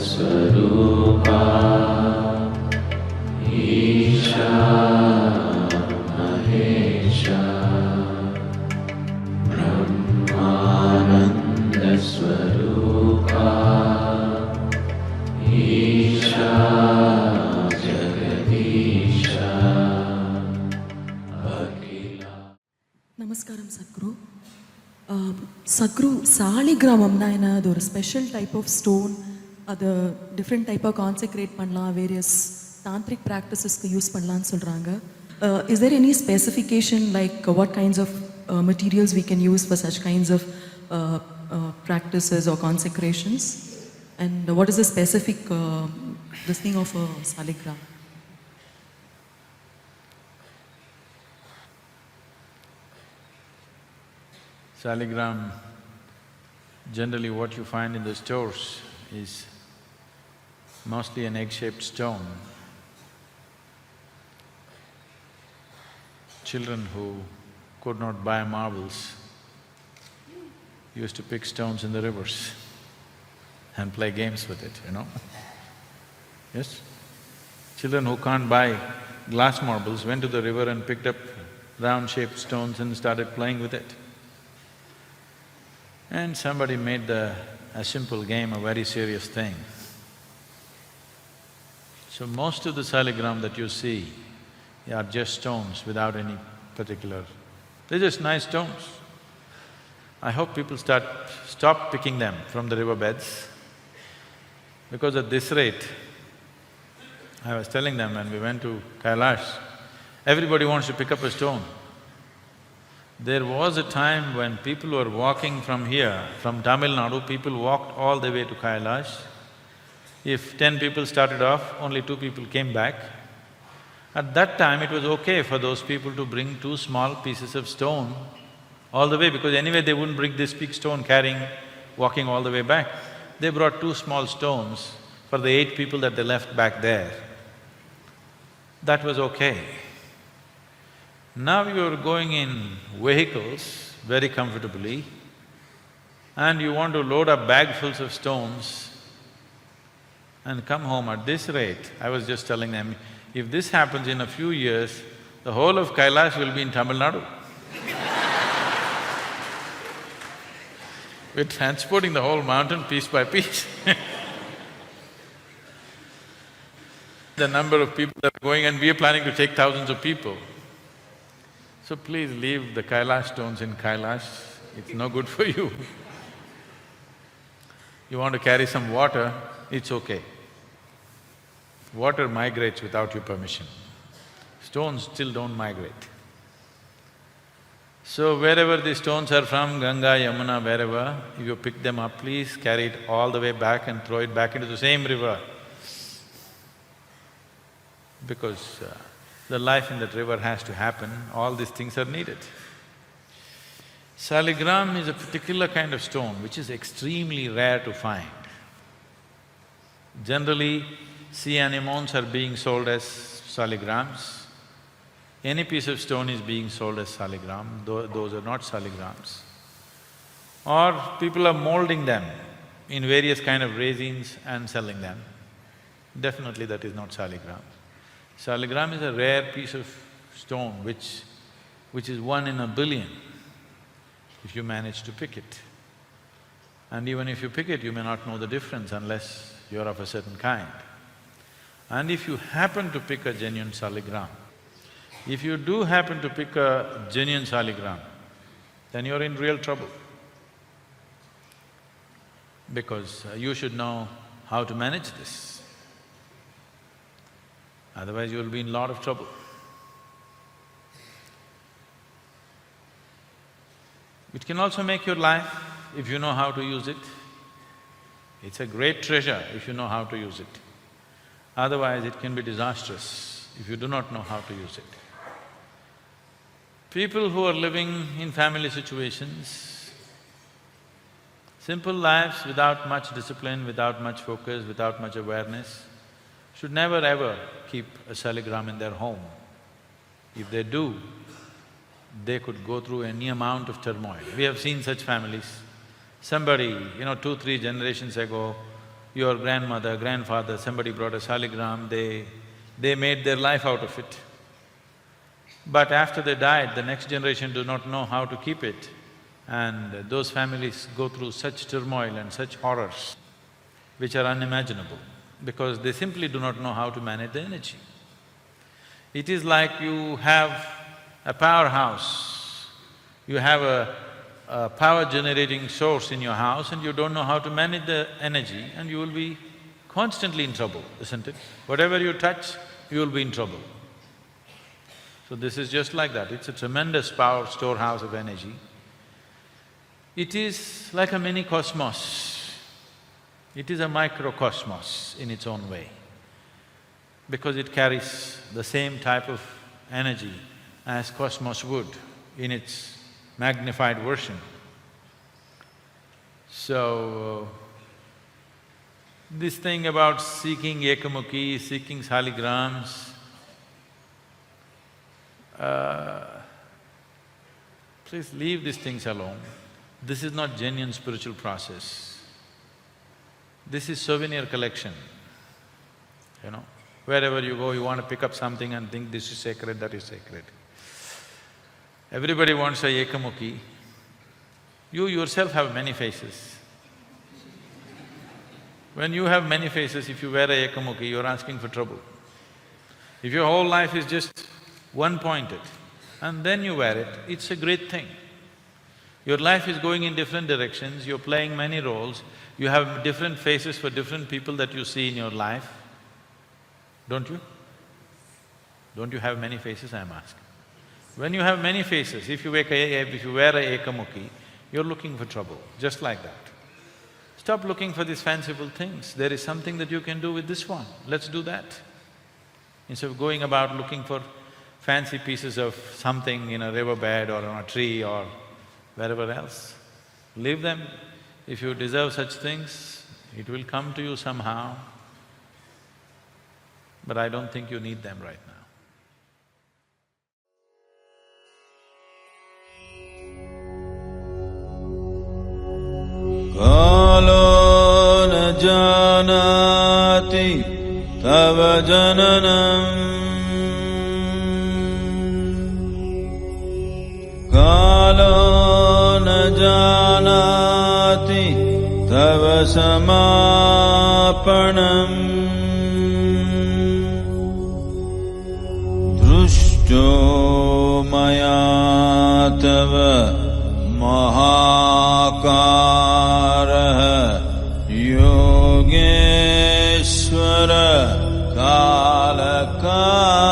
Swarupa Isha Mahesha Brahmananda Swarupa Isha Jagadisha Akhila. Namaskaram, Sadhguru. Sadhguru, Saligramamna enna ஒரு special type of stone. அது different type of consecrate பண்ணலாம், various tantric practicesக்கு use பண்ணலாம்னு சொல்கிறாங்க. Is there any specification like what kinds of materials we can use for such kinds of practices or consecrations? And what is the specific this thing of a saligram? Saligram, generally what you find in the stores is mostly an egg-shaped stone. Children who could not buy marbles used to pick stones in the rivers and play games with it, you know. Yes? Children who can't buy glass marbles went to the river and picked up round-shaped stones and started playing with it. And somebody made a simple game a very serious thing. So most of the saligram that you see are just stones without any particular… They're just nice stones. I hope people stop picking them from the riverbeds, because at this rate, I was telling them when we went to Kailash, everybody wants to pick up a stone. There was a time when people were walking from here, from Tamil Nadu, people walked all the way to Kailash. If 10 people started off, only 2 people came back. At that time, it was okay for those people to bring 2 small pieces of stone all the way, because anyway they wouldn't bring this big stone carrying, walking all the way back. They brought 2 small stones for the 8 people that they left back there. That was okay. Now you're going in vehicles very comfortably and you want to load up bagfuls of stones and come home at this rate. I was just telling them, if this happens in a few years, the whole of Kailash will be in Tamil Nadu. We're transporting the whole mountain piece by piece. The number of people that are going, and we are planning to take thousands of people. So please leave the Kailash stones in Kailash, it's no good for you. You want to carry some water, it's okay. Water migrates without your permission. Stones still don't migrate. So wherever the stones are from, Ganga, Yamuna, wherever, if you pick them up, please carry it all the way back and throw it back into the same river. Because the life in that river has to happen, all these things are needed. Saligram is a particular kind of stone which is extremely rare to find. Generally, sea anemones are being sold as saligrams. Any piece of stone is being sold as saligram, those are not saligrams. Or people are molding them in various kind of resins and selling them. Definitely that is not saligram. Saligram is a rare piece of stone which is 1 in a billion if you manage to pick it. And even if you pick it, you may not know the difference unless you're of a certain kind. And if you happen to pick a genuine saligram, if you do happen to pick a genuine saligram, then you're in real trouble. Because you should know how to manage this. Otherwise you'll be in a lot of trouble. It can also make your life if you know how to use it. It's a great treasure if you know how to use it. Otherwise it can be disastrous if you do not know how to use it. People who are living in family situations, simple lives without much discipline, without much focus, without much awareness, should never ever keep a saligram in their home. If they do, they could go through any amount of turmoil. We have seen such families Somebody, 2-3 generations ago, your grandmother, grandfather, somebody brought a Saligram, they made their life out of it. But after they died, the next generation do not know how to keep it. And those families go through such turmoil and such horrors, which are unimaginable, because they simply do not know how to manage the energy. It is like you have a powerhouse, you have a power generating source in your house and you don't know how to manage the energy and you will be constantly in trouble, isn't it? Whatever you touch, you will be in trouble. So this is just like that, it's a tremendous power storehouse of energy. It is like a mini cosmos. It is a microcosmos in its own way, because it carries the same type of energy as cosmos would in its magnified version. So, this thing about seeking ekamukhi, seeking saligrams, please leave these things alone. This is not genuine spiritual process. This is souvenir collection, Wherever you go, you want to pick up something and think this is sacred, that is sacred. Everybody wants a ekamukhi. You yourself have many faces. When you have many faces, if you wear a ekamukhi, you're asking for trouble. If your whole life is just one-pointed and then you wear it, it's a great thing. Your life is going in different directions, you're playing many roles, you have different faces for different people that you see in your life, don't you? Don't you have many faces, I'm asking? When you have many faces, if you wear a ekamukhi, you're looking for trouble, just like that. Stop looking for these fanciful things, there is something that you can do with this one, let's do that. Instead of going about looking for fancy pieces of something in a riverbed or on a tree or wherever else, leave them. If you deserve such things, it will come to you somehow. But I don't think you need them right now. Kalo na janati tava jananam Kalo na janati tava samapanam Drushto maya tava mahakaraha yogeshwara kalakara